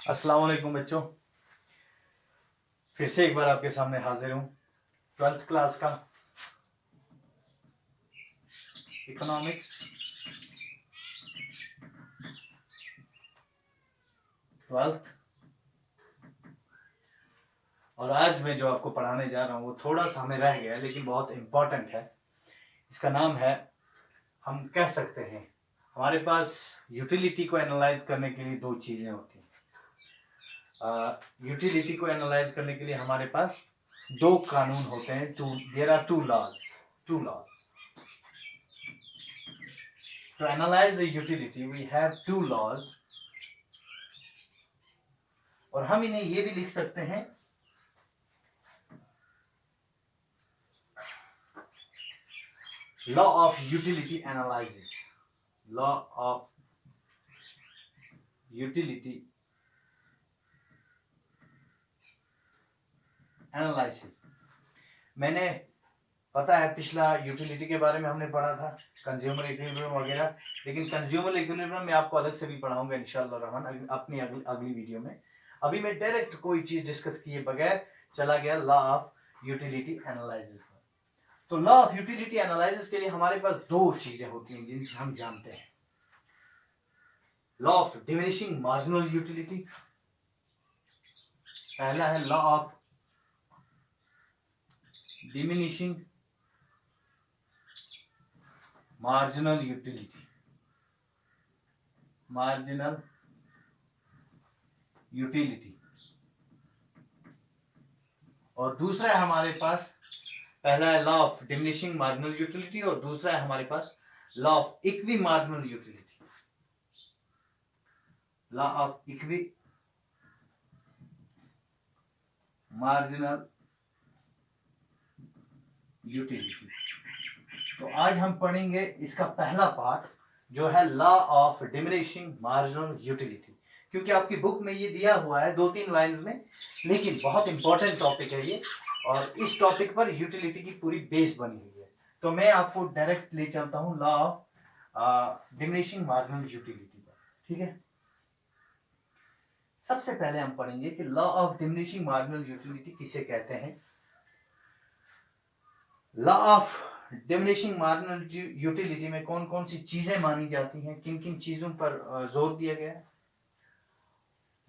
अस्सलाम वालेकुम बच्चों, फिर से एक बार आपके सामने हाजिर हूँ। 12th क्लास का इकोनॉमिक्स 12th, और आज मैं जो आपको पढ़ाने जा रहा हूँ वो थोड़ा सा हमें रह गया लेकिन बहुत इम्पोर्टेंट है। इसका नाम है, हम कह सकते हैं हमारे पास यूटिलिटी को एनालाइज करने के लिए दो चीज़ें होती हैं। यूटिलिटी को एनालाइज करने के लिए हमारे पास दो कानून होते हैं। There are two laws to analyze the utility. We have two laws, और हम इन्हें ये भी लिख सकते हैं law of utility analysis. Law of utility analysis. मैंने पता है पिछला यूटिलिटी के बारे में हमने पढ़ा था, कंज्यूमर इक्विलिब्रियम वगैरह, लेकिन कंज्यूमर इक्विलिब्रियम मैं आपको अलग से भी पढ़ाऊंगा इंशाअल्लाह रहमान अपनी अगली वीडियो में। अभी मैं डायरेक्ट कोई चीज डिस्कस किए बगैर चला गया लॉ ऑफ यूटिलिटी एनालिसिस पर। तो लॉ ऑफ यूटिलिटी एनालिसिस के लिए हमारे पास दो चीजें होती हैं जिनसे हम जानते हैं। Law of diminishing marginal utility, पहला है law of diminishing marginal utility, marginal utility. और दूसरा है हमारे पास, पहला है law of diminishing marginal utility और दूसरा है हमारे पास law of equi marginal utility. Law of equi marginal utility. तो आज हम पढ़ेंगे इसका पहला पार्ट जो है law of diminishing marginal utility, क्योंकि आपकी बुक में ये दिया हुआ है 2-3 लाइंस में, लेकिन बहुत इंपॉर्टेंट टॉपिक है ये, और इस टॉपिक पर यूटिलिटी की पूरी बेस बनी हुई है। तो मैं आपको डायरेक्ट ले चलता हूँ law of diminishing marginal utility पर, ठीक है। सबसे पहले हम पढ़ेंगे कि law of diminishing marginal utility किसे कहते हैं। Law of diminishing marginal utility में कौन कौन सी चीजें मानी जाती हैं, किन किन चीजों पर जोर दिया गया है,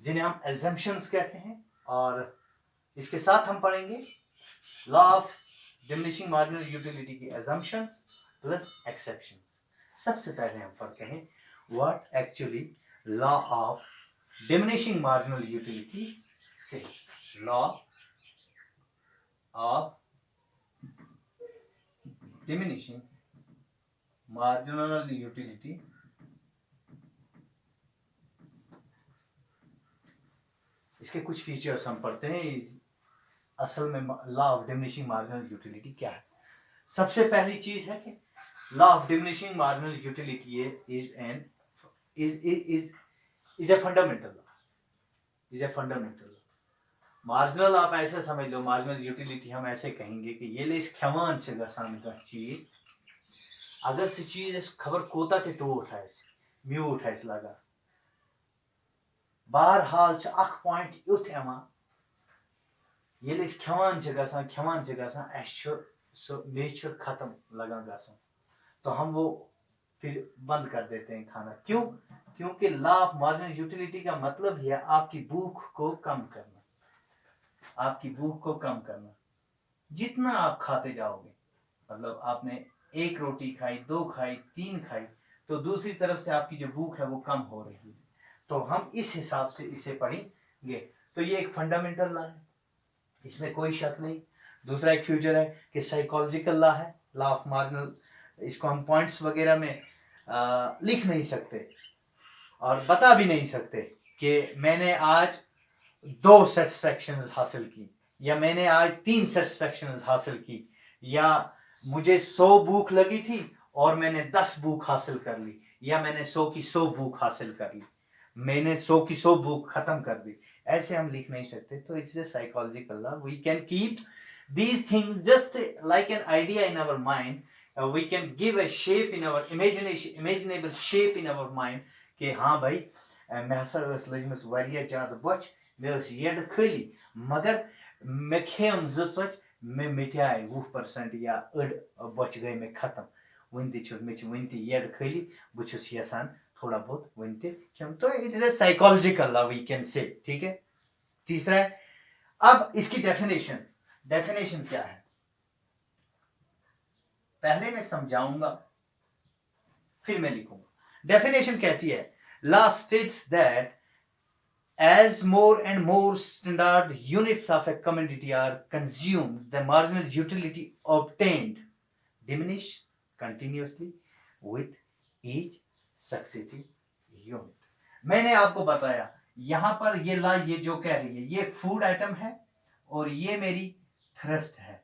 जिन्हें हम एजम्पशंस कहते हैं, और इसके साथ हम पढ़ेंगे law of diminishing marginal utility की एजम्पशंस प्लस एक्सेप्शंस। सबसे पहले हम पढ़ते हैं what actually law of diminishing marginal utility says. Law of diminishing marginal utility इसके कुछ फीचर्स हम पढ़ते हैं। असल में law of diminishing marginal utility क्या है। सबसे पहली चीज है कि law of diminishing marginal utility is a fundamental law, is a fundamental law. Marginal आप ऐसे समझ लो, मार्जिनल यूटिलिटी हम ऐसे कहेंगे कि ये ले खेवान से गसान का चीज, अगर से चीज खबर कोता ते तो उठाए म्यू उठाए लगा बहरहाल अख पॉइंट युथ यवान ये खेवान सो नेचर खत्म लगा गसन, तो हम वो फिर बंद कर देते हैं खाना। क्यों? क्योंकि लॉ ऑफ मार्जिनल यूटिलिटी का मतलब ही है आपकी भूख को कम करना, आपकी भूख को कम करना। जितना आप खाते जाओगे, मतलब आपने एक रोटी खाई, 2 खाई, 3 खाई, तो दूसरी तरफ से आपकी जो भूख है वो कम हो रही है। तो हम इस हिसाब से इसे पढ़ेंगे। तो ये एक फंडामेंटल लॉ है, इसमें कोई शक नहीं। दूसरा एक फ्यूचर है कि साइकोलॉजिकल लॉ है, लॉ ऑफ मार्जिनल। इसको हम पॉइंट्स वगैरह में लिख नहीं सकते और बता भी नहीं सकते कि मैंने आज 2 सेटिस्फैक्शन हासिल की, या मैंने आज 3 सेटिस्फैक्शन हासिल की, या मुझे 100 भूख लगी थी और मैंने 10 भूख हासिल कर ली, या मैंने 100 की 100 भूख हासिल कर ली, मैंने 100 की 100 भूख खत्म कर दी। ऐसे हम लिख नहीं सकते। तो it's a psychological law. We can keep these things just like an idea in our mind. We can give a shape in our imaginable shape in our mind कि हाँ भाई मे हसा लजमस वारिया ज्यादा बच मे येड खाली मगर मे खेम जो चोच मे मिटाए 20% या अड़ बच गई मे खत्म वन वन येड खाली बहुत यसान थोड़ा बहुत वन खेम तो it is a psychological law we can say ठीक है। तीसरा है अब इसकी डेफिनेशन क्या है पहले मैं समझाऊंगा फिर मैं लिखूंगा। डेफिनेशन कहती है law states that as more and more standard units of a commodity are consumed, the marginal utility obtained diminish continuously with each successive unit. मैंने आपको बताया यहां पर ये ला ये जो कह रही है ये फूड आइटम है और ये मेरी थ्रस्ट है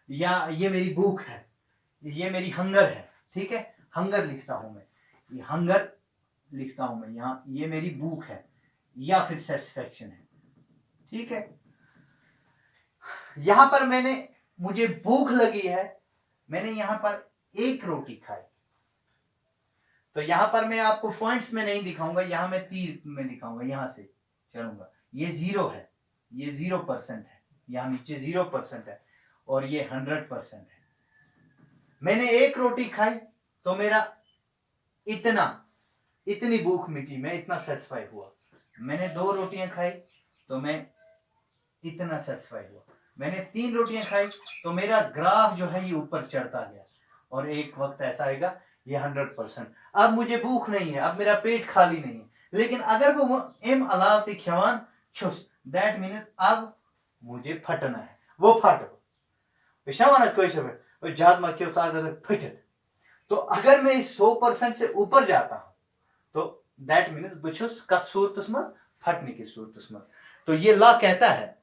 या ये मेरी भूख है ये मेरी हंगर है ठीक है। हंगर लिखता हूं मैं ये हंगर लिखता हूं मैं यहां ये मेरी भूख है या फिर सेटिस्फैक्शन है ठीक है। यहां पर मुझे भूख लगी है मैंने यहां पर एक रोटी खाई तो यहां पर मैं आपको पॉइंट्स में नहीं दिखाऊंगा यहां मैं तीर में दिखाऊंगा यहां से चलूंगा ये 0 है ये 0% है यहां नीचे 0% है और ये 100% है। मैंने एक रोटी खाई तो मेरा इतनी भूख मिटी मैं इतना सेटिस्फाई हुआ। मैंने 2 रोटियां खाई तो मैं इतना सेटिस्फाई हुआ। मैंने 3 रोटियां खाई तो मेरा ग्राफ जो है ये ऊपर चढ़ता गया और एक वक्त ऐसा आएगा ये 100%। अब मुझे भूख नहीं है अब मेरा पेट खाली नहीं है लेकिन अगर वो एम अलाव ति खेवान छुस दैट मीन्स अब मुझे फटना है वो फट जात मा क्यों फटत। तो अगर मैं 100% से ऊपर जाता हूं तो दैट मीन्स बुछुस कत सूरतस मज फटने की सूरतस मज। तो ये लॉ कहता है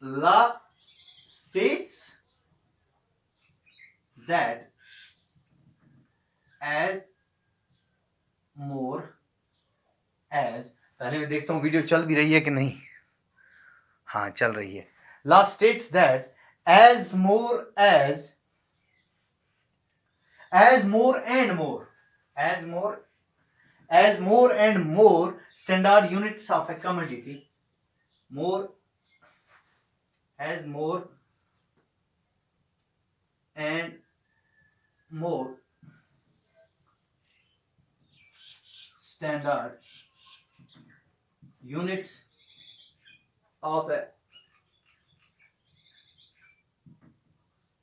law states that as more as पहले मैं देखता हूं वीडियो चल भी रही है कि नहीं हाँ चल रही है। Law states that as more and more standard units of a commodity as more and more standard units of a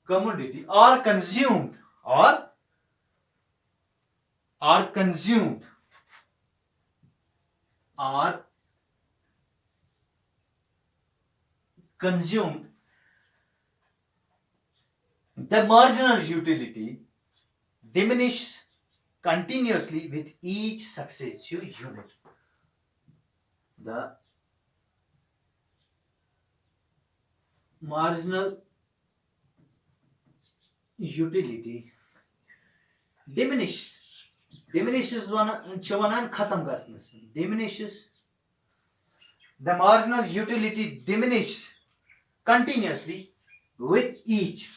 commodity are consumed the marginal utility diminishes continuously with each successive unit. The marginal utility diminishes खत्म गसनस diminishes the marginal utility diminishes continuously with each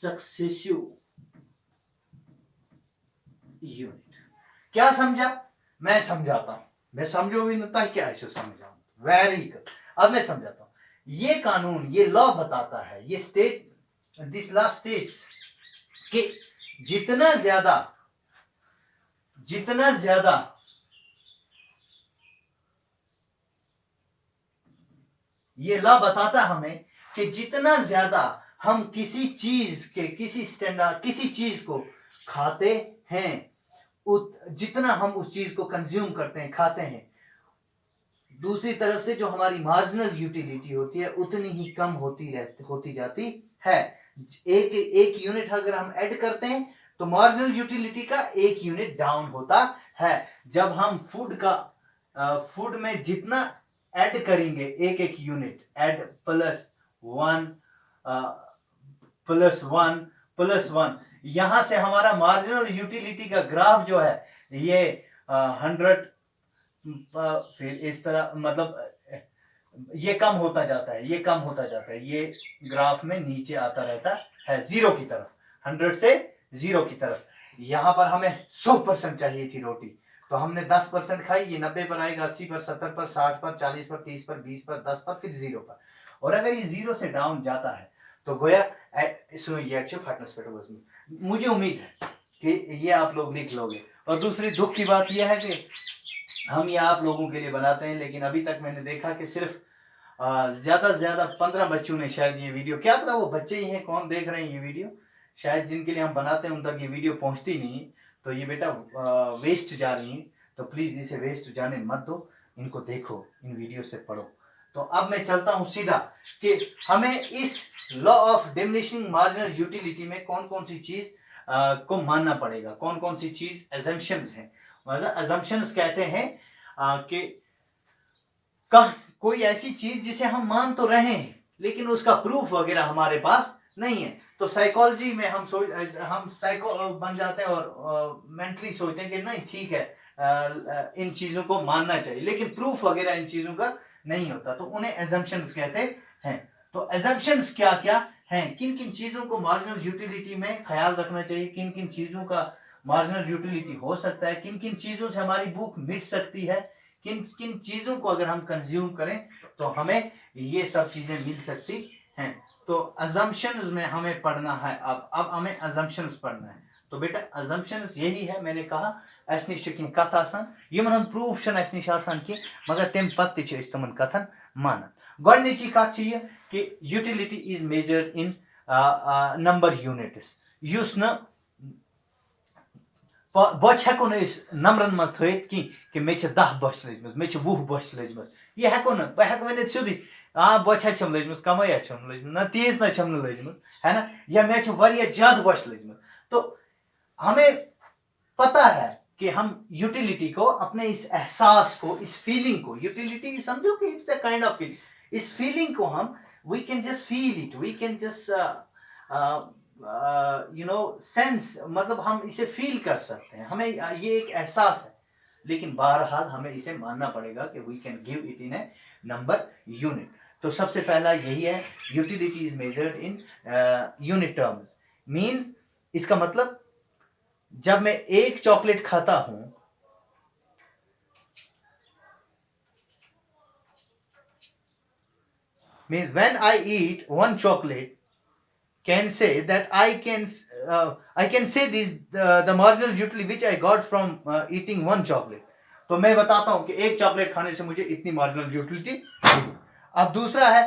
successive unit। क्या समझा मैं समझाता हूं मैं समझो भी नहीं क्या ऐसे समझाऊं वेरी गुड। अब मैं समझाता हूं ये कानून ये लॉ बताता है ये दिस लॉ स्टेट्स कि जितना ज्यादा ये लॉ बताता हमें कि जितना ज्यादा हम किसी चीज को खाते हैं जितना हम उस चीज को कंज्यूम करते हैं खाते हैं दूसरी तरफ से जो हमारी मार्जिनल यूटिलिटी होती है उतनी ही कम होती जाती है। एक यूनिट अगर हम ऐड करते हैं तो मार्जिनल यूटिलिटी का एक यूनिट डाउन होता है। जब हम फूड में जितना ऐड करेंगे एक यूनिट ऐड +1 यहां से हमारा मार्जिनल यूटिलिटी का ग्राफ जो है ये 100 फिर इस तरह मतलब ये कम होता जाता है, ये कम होता जाता है, ये ग्राफ में नीचे आता रहता है जीरो की तरफ, 100 से जीरो की तरफ। यहाँ पर हमें 100% चाहिए थी रोटी, तो हमने 10% खाई, ये 90 पर आएगा, 80 पर, 70 पर, 60 पर, 40 पर, 30 पर, 20 पर, 10 पर, फिर जीरो पर। और अगर ये जीरो से डाउन जाता है तो गोया ये फटनेस पे। मुझे उम्मीद है कि ये आप लोग लिख लोगे। और दूसरी दुख की बात यह है कि हम ये आप लोगों के लिए बनाते हैं, लेकिन अभी तक मैंने देखा कि सिर्फ ज्यादा से ज्यादा 15 बच्चों ने शायद ये वीडियो, क्या पता वो बच्चे ही हैं कौन देख रहे हैं ये वीडियो, शायद जिनके लिए हम बनाते हैं उन तक ये वीडियो पहुंचती नहीं, तो ये बेटा वेस्ट जा रही है। तो प्लीज इसे वेस्ट जाने मत दो, इनको देखो, इन वीडियो से पढ़ो। तो अब मैं चलता हूं सीधा कि हमें इस law of diminishing marginal utility में कौन कौन सी चीज को मानना पड़ेगा, कौन कौन सी चीज एजम्पशंस हैं। मतलब एजम्पशंस कहते हैं कि कोई ऐसी चीज जिसे हम मान तो रहे हैं लेकिन उसका प्रूफ वगैरह हमारे पास नहीं है। तो साइकोलॉजी में हम साइको बन जाते हैं और मेंटली सोचते हैं कि नहीं ठीक है, इन चीजों को मानना चाहिए, लेकिन प्रूफ वगैरह इन चीजों का नहीं होता, तो उन्हें एजम्पशंस कहते हैं। तो एजम्पशंस क्या क्या हैं, किन किन चीजों को मार्जिनल यूटिलिटी में ख्याल रखना चाहिए, किन किन चीजों का मार्जिनल यूटिलिटी हो सकता है, किन किन चीजों से हमारी भूख मिट सकती है, किन किन चीजों को अगर हम कंज्यूम करें तो हमें ये सब चीजें मिल सकती हैं। तो अजम्पशंस में हमें पढ़ना है, अब हमें अजम्पशंस पढ़ना है। तो बेटा अजम्पशंस यही है, मैंने कहा अस निश कथ आसान यमन हंद प्रूफ अस निश आसान कि मगर तम पत्त तमन कथन मानन। गोडनिची कथ यह कि utility is measured in number units, use न बच हेको नंबरन मज थी कि मे 10 बच लजम, मे 20 बच लजम, यह हेको न बह वन सीधी बच छम लजम कम छम लजम ना तीज ना छम लजम है ना, या मे ज्यादा बच लजम। तो हमें पता है कि हम यूटिलिटी को, अपने इस एहसास को, इस फीलिंग को, यूटिलिटी समझो कि it's a kind of feeling, इस फीलिंग को हम we can just feel it, we can just sense, मतलब हम इसे फील कर सकते हैं, हमें ये एक एहसास है, लेकिन बहरहाल हमें इसे मानना पड़ेगा कि we can give it in a number unit. तो सबसे पहला यही है, utility is measured in unit terms. Means इसका मतलब जब मैं एक चॉकलेट खाता हूं, means when I eat one chocolate, can say that I can say this the marginal utility which I got from eating one chocolate। तो मैं बताता हूं कि एक चॉकलेट खाने से मुझे इतनी मार्जिनल यूटिलिटी मिली। अब दूसरा है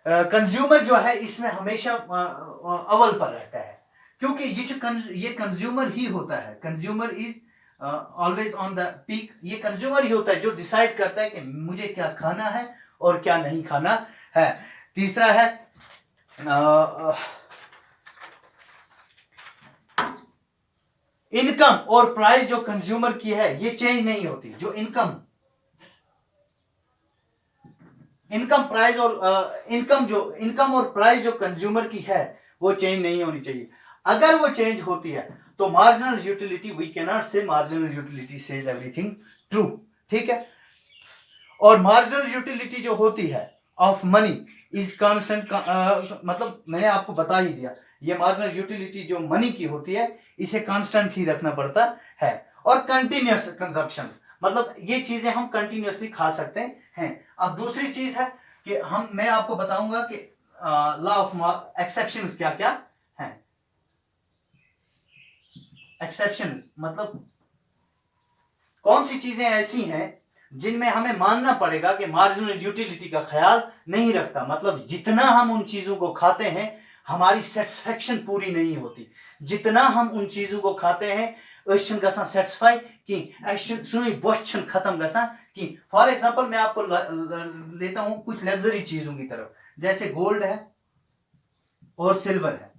कंज्यूमर जो है इसमें हमेशा अव्वल पर रहता है, क्योंकि ये कंज्यूमर ही होता है, consumer is always on the peak. ये कंज्यूमर ही होता है जो डिसाइड करता है कि मुझे क्या खाना है और क्या नहीं खाना है। तीसरा है इनकम और प्राइस जो कंज्यूमर की है ये चेंज नहीं होती। जो इनकम प्राइस और इनकम और प्राइस जो कंज्यूमर की है वो चेंज नहीं होनी चाहिए। अगर वो चेंज होती है तो marginal utility, we can not say marginal utility says everything true, ठीक है। और मार्जिनल यूटिलिटी जो होती है ऑफ मनी इज कांस्टेंट, मतलब मैंने आपको बता ही दिया, ये मार्जिनल यूटिलिटी जो मनी की होती है इसे कांस्टेंट ही रखना पड़ता है। और कंटिन्यूअस कंजप्शन, मतलब ये चीजें हम कंटिन्यूअसली खा सकते हैं। अब दूसरी चीज है कि मैं आपको बताऊंगा कि लॉ ऑफ एक्सेप्शंस क्या क्या हैं। एक्सेप्शंस मतलब कौन सी चीजें ऐसी हैं जिनमें हमें मानना पड़ेगा कि मार्जिनल यूटिलिटी का ख्याल नहीं रखता, मतलब जितना हम उन चीजों को खाते हैं हमारी सेटिस्फेक्शन पूरी नहीं होती, जितना हम उन चीजों को खाते हैं सेटिस्फाई कि बस खत्म गसा कि। फॉर एग्जांपल मैं आपको लेता हूं कुछ लग्जरी चीजों की तरफ, जैसे गोल्ड है और सिल्वर है।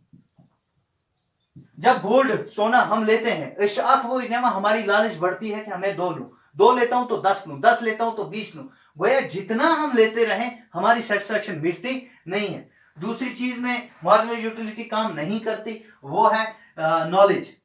जब गोल्ड सोना हम लेते हैं वो हमारी लालच बढ़ती है कि हमें दो लेता हूं तो 10 लूं, 10 लेता हूं तो 20 लूं, गोया जितना हम लेते रहें हमारी सेटिस्फेक्शन मिटती नहीं है। दूसरी चीज में मार्जिनल यूटिलिटी काम नहीं करती, वो है नॉलेज।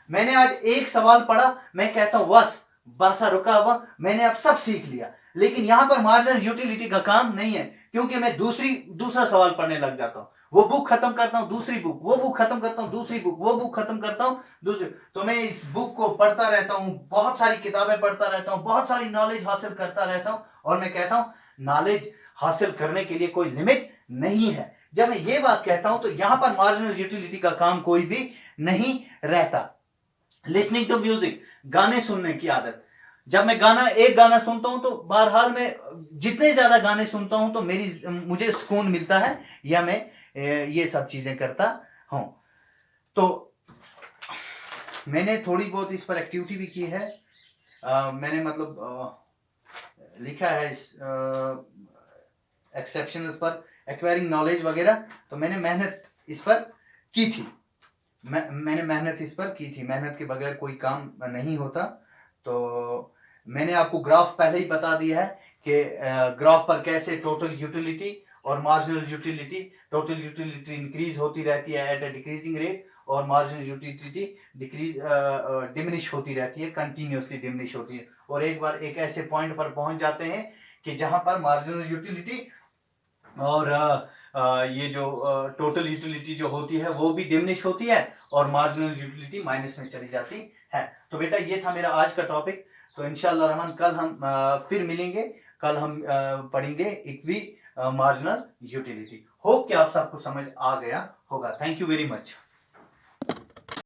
मैंने आज एक सवाल पढ़ा, मैं कहता हूं बस बासा रुका हुआ, मैंने अब सब सीख लिया। लेकिन यहां पर मार्जिनल यूटिलिटी का काम नहीं है, क्योंकि मैं दूसरा सवाल पढ़ने लग जाता हूं, वो बुक खत्म करता हूं, दूसरी बुक, वो बुक खत्म करता हूं, दूसरी बुक, वो बुक खत्म करता हूं, दूसरी। तो मैं इस बुक को पढ़ता रहता हूं, बहुत सारी किताबें पढ़ता रहता हूं, बहुत सारी नॉलेज हासिल करता रहता हूं, और मैं कहता हूं नॉलेज हासिल करने के लिए कोई लिमिट नहीं है। जब मैं ये बात कहता हूं तो यहां पर मार्जिनल यूटिलिटी का काम कोई भी नहीं रहता। लिसनिंग टू म्यूजिक, गाने सुनने की आदत। जब मैं एक गाना सुनता हूं तो बहरहाल मैं जितने ज्यादा गाने सुनता हूं तो मुझे सुकून मिलता है, या मैं ये सब चीजें करता हूं। तो मैंने थोड़ी बहुत इस पर एक्टिविटी भी की है। मैंने मतलब लिखा है इस एक्सेप्शंस पर, एक्वायरिंग नॉलेज वगैरह। तो मैंने मेहनत इस पर की थी, मैंने मेहनत इस पर की थी। मेहनत के बगैर कोई काम नहीं होता। तो मैंने आपको ग्राफ पहले ही बता दिया है कि ग्राफ पर कैसे टोटल यूटिलिटी और marginal utility, total utility increase होती रहती है एट अ डिक्रीजिंग रेट, और मार्जिनल यूटिलिटी डिमिनिश होती रहती है, कंटिन्यूसली डिमिनिश होती है, और एक बार एक ऐसे पॉइंट पर पहुंच जाते हैं कि जहां पर मार्जिनल यूटिलिटी और ये जो टोटल यूटिलिटी जो होती है वो भी डिमिनिश होती है, और मार्जिनल यूटिलिटी माइनस में चली जाती है। तो बेटा ये था मेरा आज का टॉपिक। तो इंशाल्लाह रहमान कल हम फिर मिलेंगे। कल हम पढ़ेंगे इक्वी मार्जिनल यूटिलिटी। होप कि आप सबको समझ आ गया होगा। Thank you very much.